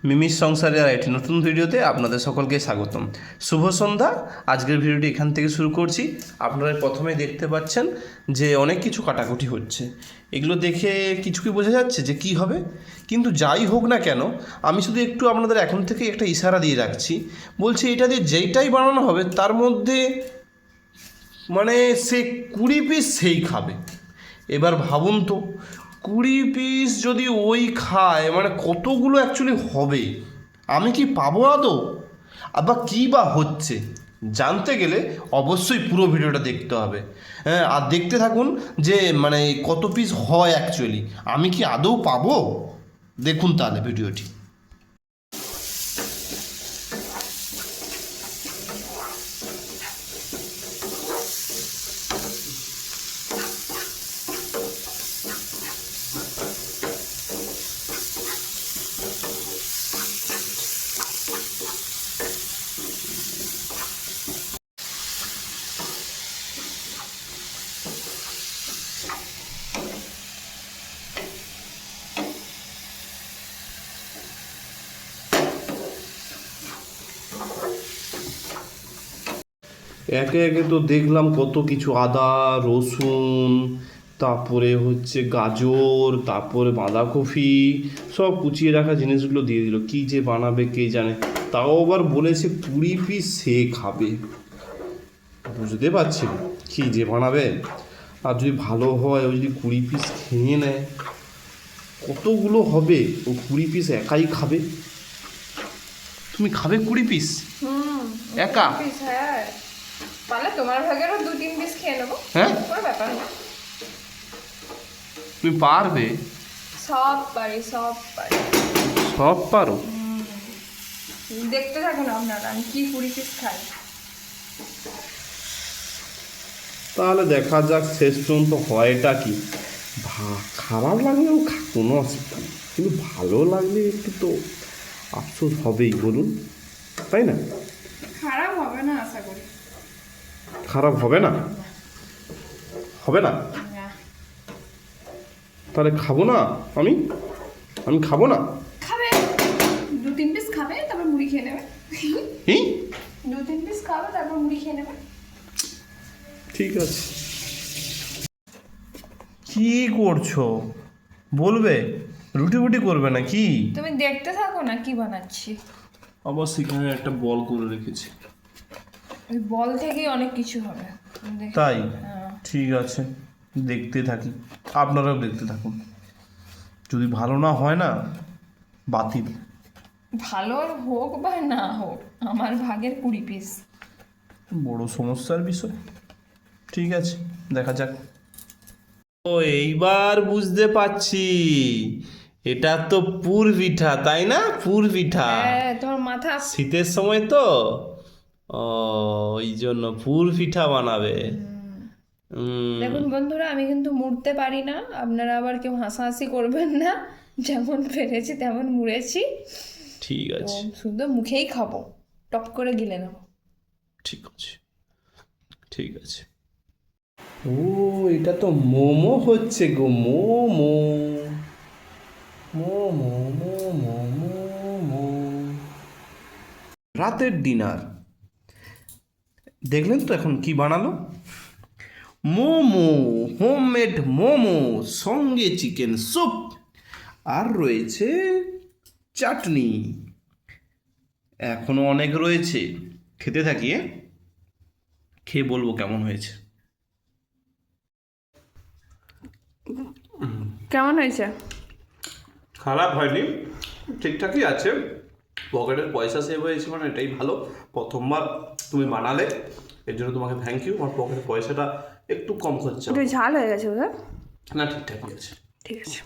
মিমির সংসারে আর একটি নতুন ভিডিওতে আপনাদের সকলকে স্বাগতম। শুভ সন্ধ্যা। আজকের ভিডিওটি এখান থেকে শুরু করছি। আপনারা প্রথমে দেখতে পাচ্ছেন যে অনেক কিছু কাটাকুটি হচ্ছে। এগুলো দেখে কিছু কি বোঝা যাচ্ছে যে কি হবে, কিন্তু যাই হোক না কেন আমি শুধু একটু আপনাদের এখন থেকে একটা ইশারা দিয়ে রাখছি। বলছি এটা দিয়ে যেইটাই বানানো হবে তার মধ্যে মানে সে 20 পিস সেই খাবে। এবার ভাবুন তো 20 পিস যদি ওই খায় মানে কতগুলো অ্যাকচুয়ালি হবে, আমি কি পাবো আদৌ? আবার কী বা হচ্ছে জানতে গেলে অবশ্যই পুরো ভিডিওটা দেখতে হবে। হ্যাঁ, আর দেখতে থাকুন যে মানে কত পিস হয় অ্যাকচুয়ালি, আমি কি আদৌ পাবো। দেখুন তাহলে ভিডিওটি। একে একে তো দেখলাম কত কিছু, আদা রসুন, তারপরে হচ্ছে গাজর, তারপরে বাঁধাকপি, সব কুচিয়ে রাখা জিনিসগুলো দিয়ে দিল। কি যে বানাবে কে জানে, তাও আবার বলেছে 20 পিস সে খাবে। বুঝতে পারছি কি যে বানাবে। আর যদি ভালো হয়, ও যদি 20 পিস খেয়ে নেয় কতগুলো হবে। ও 20 পিস একাই খাবে। তুমি খাবে 20 পিস একা? হ্যাঁ, পারলে তোমার ভাগেরও 2-3 পিস খেয়ে নেবো। হ্যাঁ, কোনো ব্যাপার না। তুমি পারবে? সব পারি, সব পারি। সব পারো? দেখতে থাকুন আপনারা আমি কি 20 পিস খাই। তাহলে দেখা যাক শেষ পর্যন্ত হয়টা কি। খারাপ লাগলেও কোনো অসুবিধা নেই, কিন্তু ভালো লাগলে একটু তো আফসোস হবেই, বলুন, তাই না? খারাপ হবে না আশা করি। খারাপ হবে না? হবে না? তাহলে খাবো না আমি? আমি খাবো না? খাবে 2-3 পিস খাবে, তারপর মুড়ি খেয়ে নেবে। কি? 2-3 পিস খাবে, তারপর মুড়ি খেয়ে নেবে। ঠিক আছে। কি করছো বলবে? রুটি ফুটি করবে না কি? তুমি দেখতে থাকো না কি বানাচ্ছি। আবার সেখানে একটা বল করে রেখেছি। ওই বল থেকেই অনেক কিছু হবে। তাই? হ্যাঁ। ঠিক আছে, দেখতে থাকি, আপনারাও দেখতে থাকুন। যদি ভালো না হয় না, বাতিল। ভালো হোক বা না হোক, আমার ভাগের 20 পিস। বড় সমস্যার বিষয়। ঠিক আছে, দেখা যাক। ও, এইবার বুঝতে পারছি, এটা তো পুর পিঠা, তাই না? পুর পিঠা। হ্যাঁ, তোমার মাথা। শীতের সময় তো, ও ওই জন্য পুর পিঠা বানাবে। দেখুন বন্ধুরা, আমি কিন্তু মুড়তে পারি না, আপনারা আবার কেউ হাসাহাসি করবেন না। যেমন পেরেছি তেমন মুড়েছি। ঠিক তো আছে, শুধু মুখেই খাবো, টপ করে গিলে নেবো। ঠিক আছে, ঠিক আছে। ও, এটা তো মোমো হচ্ছে গো, মোমো মোমো মোমো মোমো। রাতের ডিনার দেখলেন তো এখন কি বানালো। মোমো, হোমমেড মোমো, সঙ্গে চিকেন স্যুপ, আর রয়েছে চাটনি। এখনো অনেক রয়েছে, খেতে থাকি। খেয়ে বলবো কেমন হয়েছে। কেমন হয়েছে? খারাপ হয়নি, ঠিকঠাকই আছে। পকেটের পয়সা সেভ হয়েছে, মানে এটাই ভালো। প্রথমবার তুমি বানালে, এর জন্য তোমাকে থ্যাংক ইউ। আমার পকেটের পয়সাটা একটু কম খরচা। একটু ঝাল হয়ে গেছে বোধহয়। না, ঠিকঠাকই আছে। ঠিক আছে।